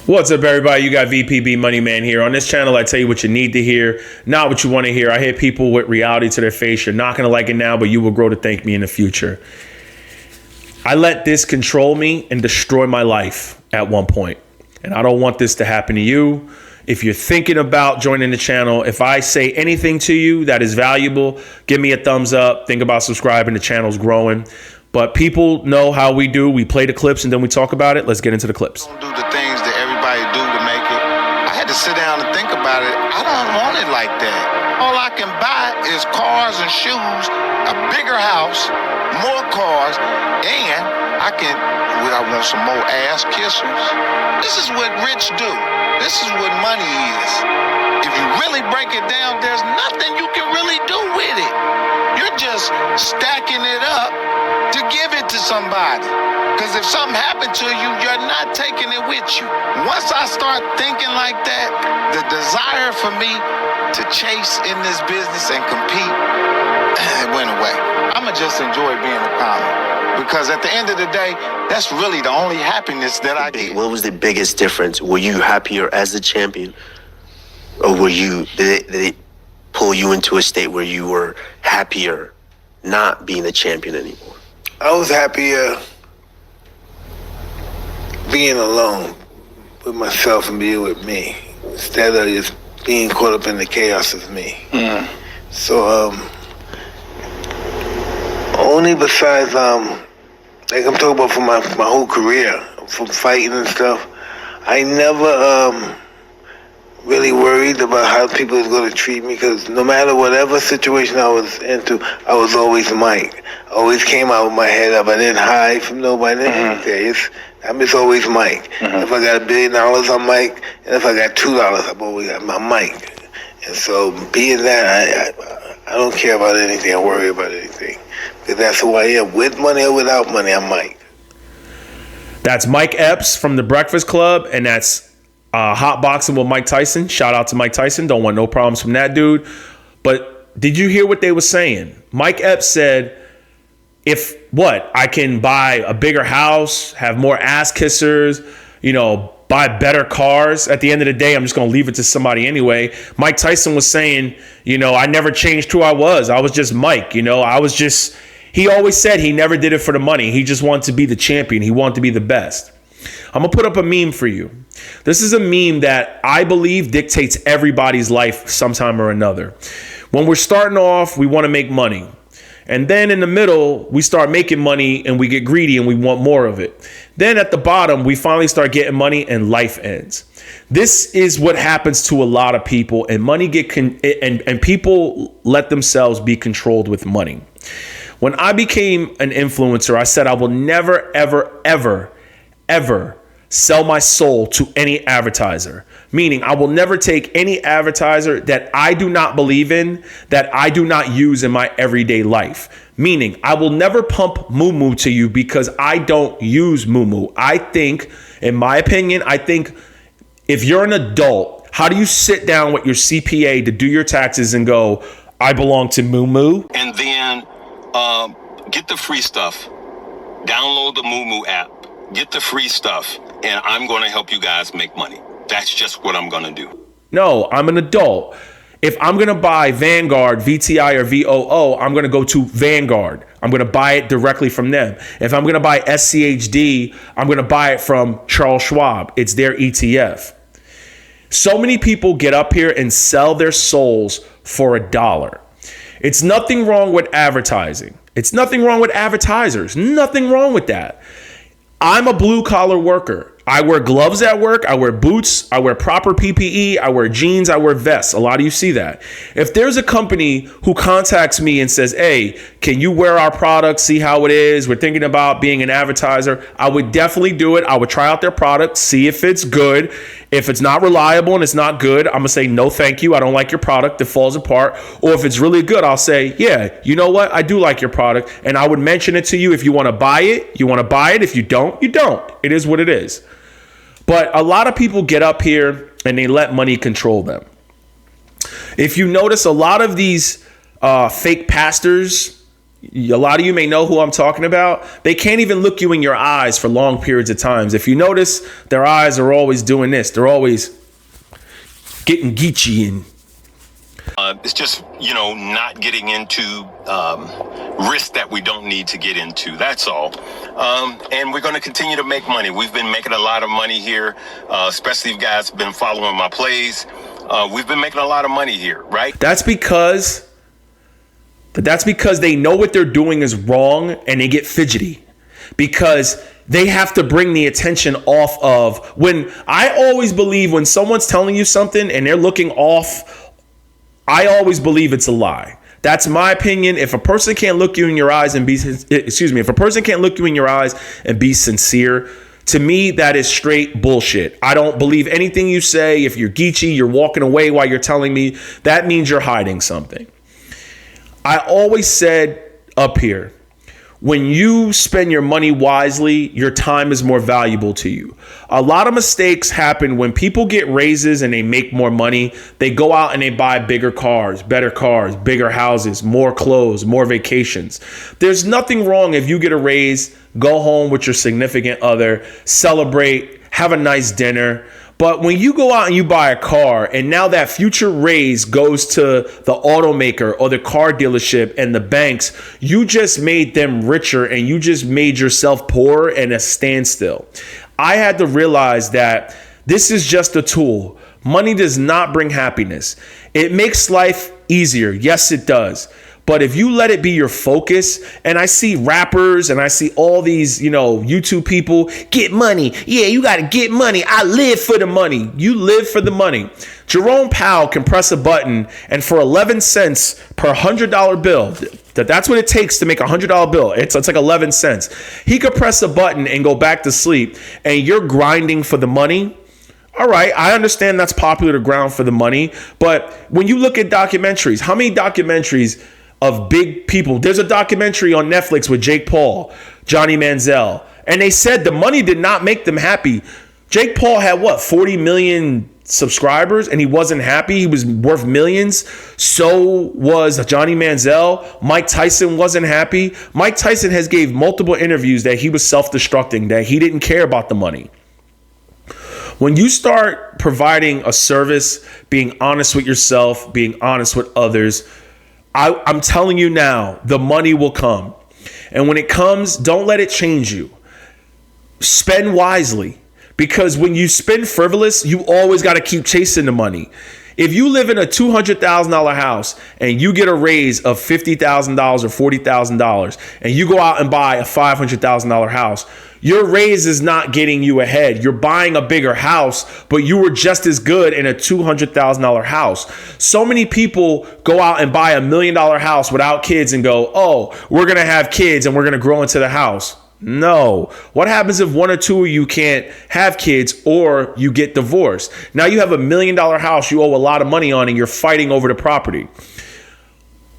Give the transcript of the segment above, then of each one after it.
What's up, everybody? You got VPB Money Man here. On this channel, I tell you what you need to hear, not what you want to hear. I hit people with reality to their face. You're not going to like it now, but you will grow to thank me in the future. I let this control me and destroy my life at one point, and I don't want this to happen to you. If you're thinking about joining the channel, if I say anything to you that is valuable, give me a thumbs up. Think about subscribing. The channel's growing. But people know how we do. We play the clips and then we talk about it. Let's get into the clips. Don't do the things that everybody do to make it. I had to sit down and think about it. I don't want it like that. All I can buy is cars and shoes, a bigger house, more cars, and I want some more ass kissers. This is what rich do. This is what money is. If you really break it down, there's nothing you can really do with it. You're just stacking it up to give it to somebody. Because if something happened to you, you're not taking it with you. Once I start thinking like that, the desire for me to chase in this business and compete, it went away. I'ma just enjoy being a pilot. Because at the end of the day, that's really the only happiness that I get. What was the biggest difference? Were you happier as the champion? Or did they pull you into a state where you were happier not being the champion anymore? I was happier being alone with myself and being with me instead of just being caught up in the chaos of me. So, only besides, like I'm talking about for my whole career, from fighting and stuff, I never really worried about how people was going to treat me, because no matter whatever situation I was into, I was always Mike. I always came out with my head up. I didn't hide from nobody. I'm just always Mike. If I got $1 billion, I'm Mike. And if I got $2, I'm always my Mike. And so being that, I don't care about anything. I worry about anything. Because that's who I am. With money or without money, I'm Mike. That's Mike Epps from The Breakfast Club, and that's Hot Boxing with Mike Tyson. Shout out to Mike Tyson. Don't want no problems from that dude. But did you hear what they were saying? Mike Epps said, I can buy a bigger house, have more ass kissers, buy better cars. At the end of the day, I'm just going to leave it to somebody anyway. Mike Tyson was saying, I never changed who I was. I was just Mike, he always said he never did it for the money. He just wanted to be the champion. He wanted to be the best. I'm going to put up a meme for you. This is a meme that I believe dictates everybody's life sometime or another. When we're starting off, we want to make money. And then in the middle, we start making money and we get greedy and we want more of it. Then at the bottom, we finally start getting money and life ends. This is what happens to a lot of people, and and people let themselves be controlled with money. When I became an influencer, I said I will never, ever, ever, ever sell my soul to any advertiser. Meaning I will never take any advertiser that I do not believe in, that I do not use in my everyday life. Meaning I will never pump moo to you because I don't use moo. I think, in my opinion, if you're an adult, how do you sit down with your CPA to do your taxes and go, I belong to moo? And then get the free stuff. Download the Moo app. Get the free stuff, and I'm going to help you guys make money. That's just what I'm going to do. No, I'm an adult. If I'm going to buy Vanguard, VTI, or VOO, I'm going to go to Vanguard. I'm going to buy it directly from them. If I'm going to buy SCHD, I'm going to buy it from Charles Schwab. It's their ETF. So many people get up here and sell their souls for $1. It's nothing wrong with advertising. It's nothing wrong with advertisers. Nothing wrong with that. I'm a blue collar worker. I wear gloves at work. I wear boots. I wear proper PPE. I wear jeans. I wear vests. A lot of you see that. If there's a company who contacts me and says, hey, can you wear our product? See how it is. We're thinking about being an advertiser. I would definitely do it. I would try out their product, see if it's good. If it's not reliable and it's not good, I'm going to say, no, thank you. I don't like your product. It falls apart. Or if it's really good, I'll say, yeah, you know what? I do like your product. And I would mention it to you. If you want to buy it, you want to buy it. If you don't, you don't. It is what it is. But a lot of people get up here and they let money control them. If you notice, a lot of these fake pastors A lot of you may know who I'm talking about. They can't even look you in your eyes for long periods of times. If you notice, their eyes are always doing this. They're always getting geechy and it's just, not getting into risk that we don't need to get into. That's all. And we're going to continue to make money. We've been making a lot of money here, especially if you guys have been following my plays. We've been making a lot of money here, right? That's because they know what they're doing is wrong and they get fidgety because they have to bring the attention off of when I always believe when someone's telling you something and they're looking off, I always believe it's a lie. That's my opinion. If a person can't look you in your eyes and be sincere, to me, that is straight bullshit. I don't believe anything you say. If you're geechy, you're walking away while you're telling me, that means you're hiding something. I always said up here, when you spend your money wisely, your time is more valuable to you. A lot of mistakes happen when people get raises and they make more money. They go out and they buy bigger cars, better cars, bigger houses, more clothes, more vacations. There's nothing wrong if you get a raise, go home with your significant other, celebrate, have a nice dinner. But when you go out and you buy a car and now that future raise goes to the automaker or the car dealership and the banks, you just made them richer and you just made yourself poorer and a standstill. I had to realize that this is just a tool. Money does not bring happiness. It makes life easier. Yes, it does. But if you let it be your focus, and I see rappers and I see all these, YouTube people, get money. Yeah, you got to get money. I live for the money. You live for the money. Jerome Powell can press a button and for 11 cents per $100 bill, that's what it takes to make a $100 bill. It's like 11 cents. He could press a button and go back to sleep and you're grinding for the money. All right, I understand that's popular to grind for the money. But when you look at documentaries, how many documentaries of big people? There's a documentary on Netflix with Jake Paul, Johnny Manziel, and they said the money did not make them happy. Jake Paul had 40 million subscribers and he wasn't happy. He was worth millions. So was Johnny Manziel. Mike Tyson wasn't happy. Mike Tyson has gave multiple interviews that he was self-destructing, that he didn't care about the money. When you start providing a service, being honest with yourself, being honest with others, I'm telling you now, the money will come. And when it comes, don't let it change you. Spend wisely. Because when you spend frivolous, you always got to keep chasing the money. If you live in a $200,000 house and you get a raise of $50,000 or $40,000 and you go out and buy a $500,000 house, your raise is not getting you ahead. You're buying a bigger house, but you were just as good in a $200,000 house. So many people go out and buy $1 million house without kids and go, oh, we're going to have kids and we're going to grow into the house. No. What happens if one or two of you can't have kids or you get divorced? Now you have $1 million house you owe a lot of money on and you're fighting over the property.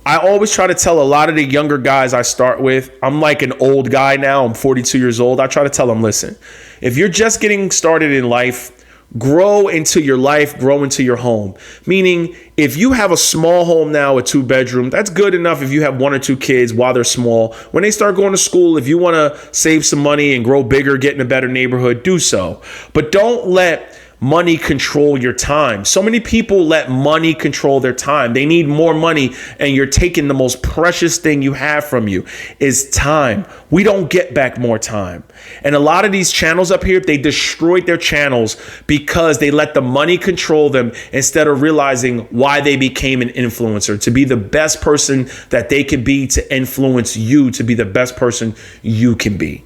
I always try to tell a lot of the younger guys I start with, I'm like an old guy now, I'm 42 years old. I try to tell them, listen, if you're just getting started in life, grow into your life, grow into your home. Meaning, if you have a small home now, a 2-bedroom, that's good enough if you have 1 or 2 kids while they're small. When they start going to school, if you want to save some money and grow bigger, get in a better neighborhood, do so. But don't let money control your time. So many people let money control their time. They need more money, and you're taking the most precious thing you have from you is time. We don't get back more time. And a lot of these channels up here, they destroyed their channels because they let the money control them instead of realizing why they became an influencer, to be the best person that they could be, to influence you to be the best person you can be.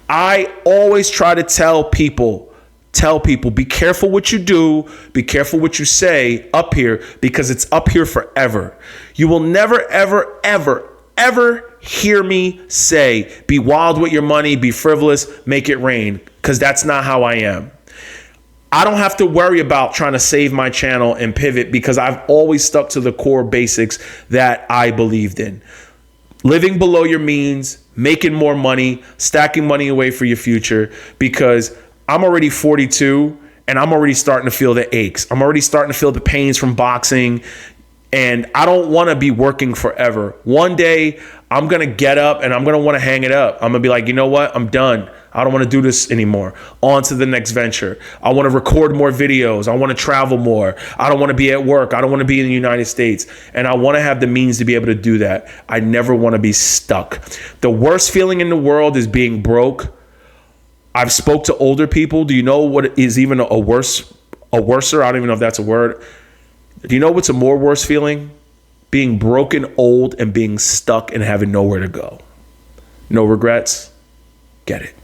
I always try to tell people, be careful what you do, be careful what you say up here, because it's up here forever. You will never, ever, ever, ever hear me say, be wild with your money, be frivolous, make it rain, because that's not how I am. I don't have to worry about trying to save my channel and pivot because I've always stuck to the core basics that I believed in. Living below your means, making more money, stacking money away for your future, because I'm already 42 and I'm already starting to feel the aches. I'm already starting to feel the pains from boxing, and I don't want to be working forever. One day I'm going to get up and I'm going to want to hang it up. I'm going to be like, you know what? I'm done. I don't want to do this anymore. On to the next venture. I want to record more videos. I want to travel more. I don't want to be at work. I don't want to be in the United States. And I want to have the means to be able to do that. I never want to be stuck. The worst feeling in the world is being broke. I've spoke to older people. Do you know what is even a worser? I don't even know if that's a word. Do you know what's a more worse feeling? Being broken, old, and being stuck and having nowhere to go. No regrets. Get it.